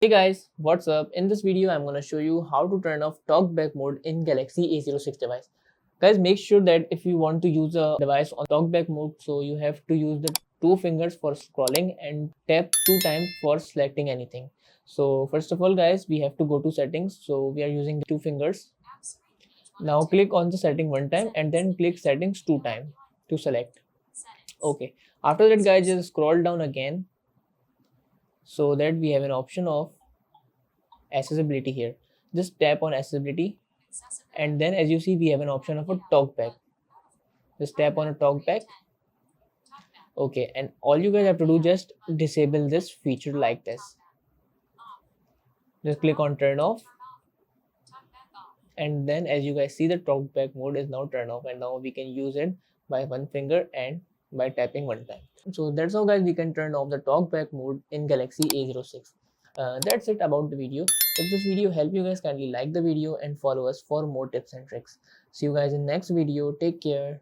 Hey guys, what's up? In this video, I'm gonna show you how to turn off talkback mode in Galaxy A06 device. Guys, make sure that if you want to use a device on talkback mode, so you have to use the two fingers for scrolling and tap two times for selecting anything. So first of all, guys, we have to go to settings. So we are using the two fingers. Now click on the setting one time and then click settings two times to select. Okay. After that, guys, just scroll down again so that we have an option of accessibility here. Just tap on accessibility, and then as you see, we have an option of a talkback. Just tap on a talkback. Okay, and all you guys have to do, just disable this feature like this. Just click on turn off, and then as you guys see, the talkback mode is now turned off, and now we can use it by one finger and by tapping one time. So that's how, guys, we can turn off the talkback mode in Galaxy A06. That's it about the video. If this video helped you guys, kindly like the video and follow us for more tips and tricks. See you guys in next video. Take care.